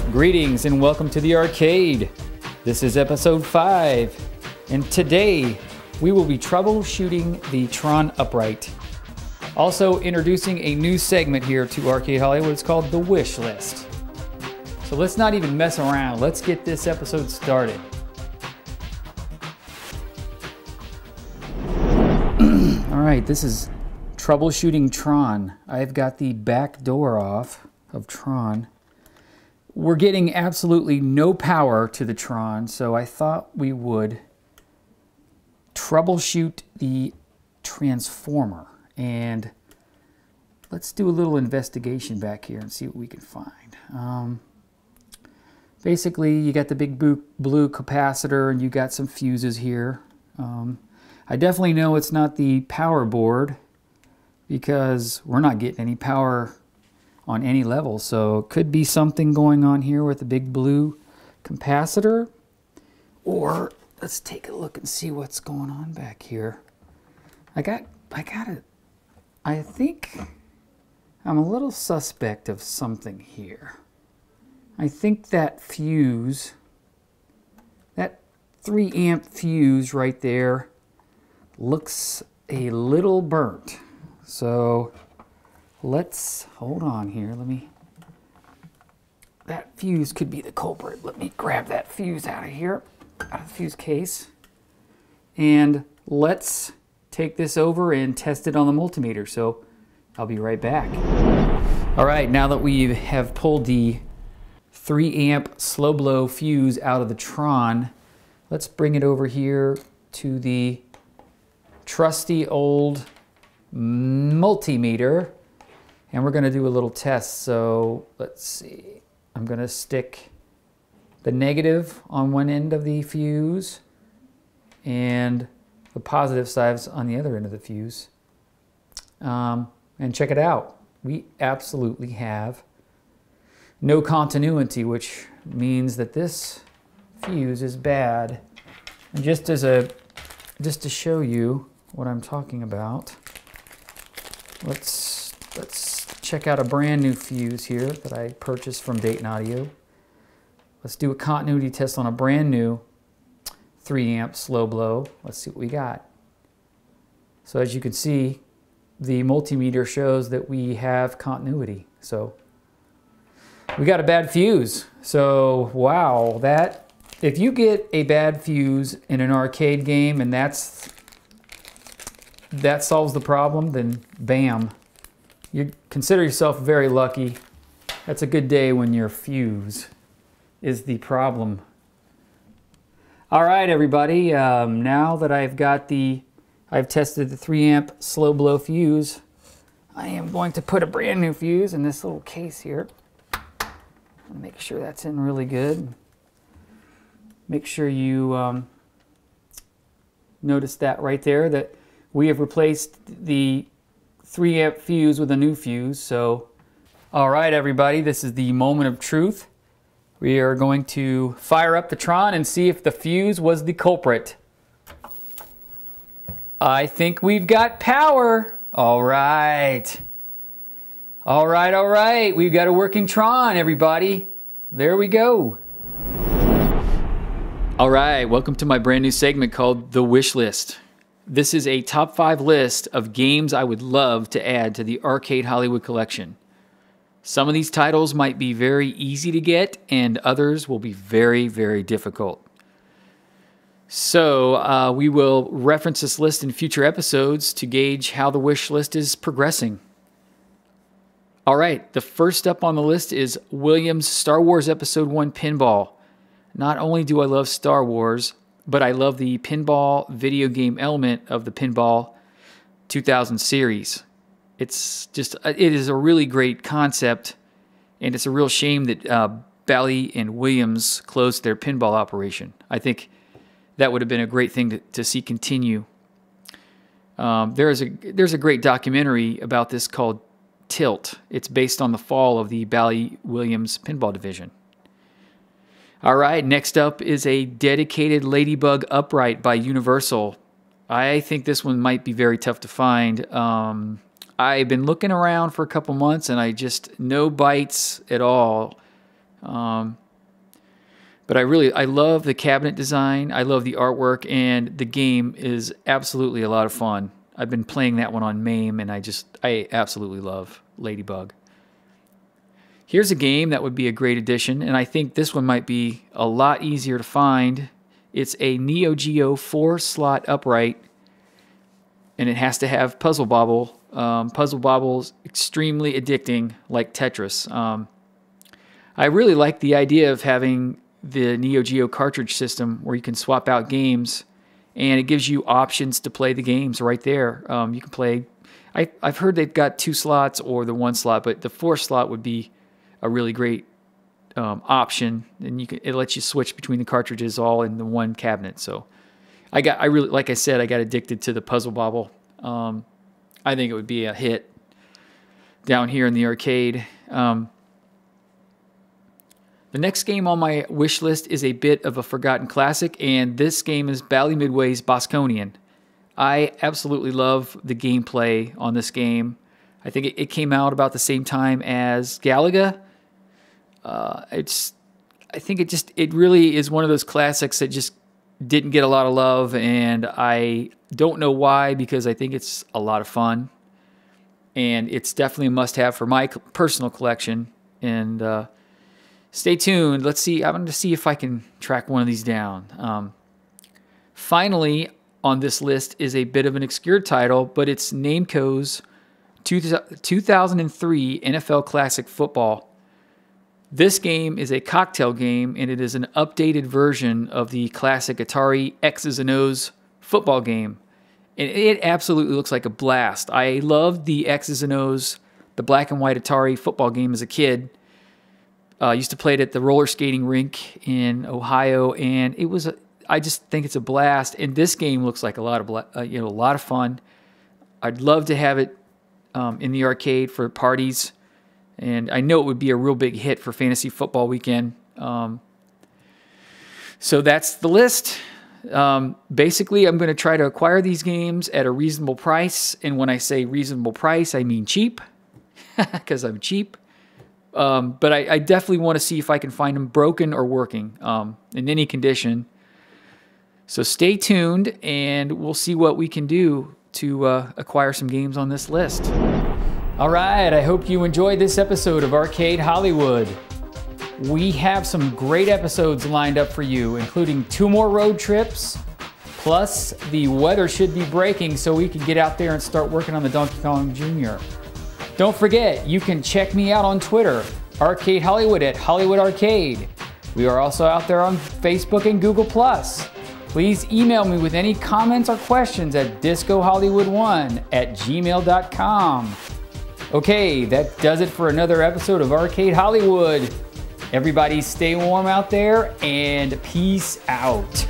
Greetings and welcome to the arcade. This is episode 5, and today we will be troubleshooting the Tron upright. Also introducing a new segment here to Arcade Hollywood. It's called the Wish List. So let's not even mess around. Let's get this episode started. All right, this is Troubleshooting Tron. I've got the back door off of Tron. We're getting absolutely no power to the Tron, so I thought we would troubleshoot the transformer. And let's do a little investigation back here and see what we can find. Basically, you got the big blue capacitor and you got some fuses here. I definitely know it's not the power board because we're not getting any power on any level, so it could be something going on here with the big blue capacitor. Or let's take a look and see what's going on back here. I think I'm a little suspect of something here. I think that fuse, that 3 amp fuse right there, looks a little burnt. So let's hold on here. That fuse could be the culprit. Let me grab that fuse out of here, out of the fuse case. And let's take this over and test it on the multimeter. So I'll be right back. All right, now that we have pulled the 3 amp slow blow fuse out of the Tron, let's bring it over here to the trusty old multimeter. And we're going to do a little test. So let's see. I'm going to stick the negative on one end of the fuse and the positive sides on the other end of the fuse. And check it out. We absolutely have no continuity, which means that this fuse is bad. And just to show you what I'm talking about, let's check out a brand new fuse here that I purchased from Dayton Audio. Let's do a continuity test on a brand new 3 amp slow blow. Let's see what we got. So as you can see, the multimeter shows that we have continuity. So we got a bad fuse. So wow, if you get a bad fuse in an arcade game and that solves the problem, then bam. You consider yourself very lucky. That's a good day when your fuse is the problem. All right, everybody. Now that I've tested the 3 amp slow blow fuse, I am going to put a brand new fuse in this little case here. Make sure that's in really good. Make sure you notice that right there, that we have replaced the 3 amp fuse with a new fuse. So, all right, everybody, this is the moment of truth. We are going to fire up the Tron and see if the fuse was the culprit. I think we've got power. All right. All right, all right. We've got a working Tron, everybody. There we go. All right, welcome to my brand new segment called The Wish List. This is a top 5 list of games I would love to add to the Arcade Hollywood collection. Some of these titles might be very easy to get, and others will be very, very difficult. So we will reference this list in future episodes to gauge how the wish list is progressing. All right, the first up on the list is Williams' Star Wars Episode 1 Pinball. Not only do I love Star Wars, but I love the pinball video game element of the Pinball 2000 series. It is a really great concept, and it's a real shame that Bally and Williams closed their pinball operation. I think that would have been a great thing to see continue. There's a great documentary about this called Tilt. It's based on the fall of the Bally Williams pinball division. All right, next up is a dedicated Ladybug upright by Universal. I think this one might be very tough to find. I've been looking around for a couple months and I just, no bites at all. But I love the cabinet design. I love the artwork, and the game is absolutely a lot of fun. I've been playing that one on MAME, and I absolutely love Ladybug. Here's a game that would be a great addition, and I think this one might be a lot easier to find. It's a Neo Geo 4-slot upright, and it has to have Puzzle Bobble. Puzzle Bobble's extremely addicting, like Tetris. I really like the idea of having the Neo Geo cartridge system where you can swap out games, and it gives you options to play the games right there. You can play, I've heard they've got 2 slots or the 1 slot, but the 4 slot would be a really great option, and it lets you switch between the cartridges all in the one cabinet. So I really, like I said, I got addicted to the Puzzle Bobble. I think it would be a hit down here in the arcade. The next game on my wish list is a bit of a forgotten classic, and this game is Bally Midway's Bosconian. I absolutely love the gameplay on this game. I think it came out about the same time as Galaga. I think it really is one of those classics that just didn't get a lot of love, and I don't know why, because I think it's a lot of fun, and it's definitely a must-have for my personal collection. And stay tuned. Let's see. I'm going to see if I can track one of these down. Finally, on this list is a bit of an obscure title, but it's Nameco's 2003 NFL Classic Football. This game is a cocktail game, and it is an updated version of the classic Atari X's and O's football game. And it absolutely looks like a blast. I loved the X's and O's, the black and white Atari football game as a kid. I used to play it at the roller skating rink in Ohio, and I just think it's a blast. And this game looks like a lot of fun. I'd love to have it in the arcade for parties. And I know it would be a real big hit for Fantasy Football Weekend. So that's the list. Basically, I'm going to try to acquire these games at a reasonable price. And when I say reasonable price, I mean cheap, because I'm cheap. But I definitely want to see if I can find them broken or working in any condition. So stay tuned, and we'll see what we can do to acquire some games on this list. All right, I hope you enjoyed this episode of Arcade Hollywood. We have some great episodes lined up for you, including 2 more road trips, plus the weather should be breaking so we can get out there and start working on the Donkey Kong Jr. Don't forget, you can check me out on Twitter, Arcade Hollywood at Hollywood Arcade. We are also out there on Facebook and Google+. Please email me with any comments or questions at discohollywood1@gmail.com. Okay, that does it for another episode of Arcade Hollywood. Everybody stay warm out there, and peace out.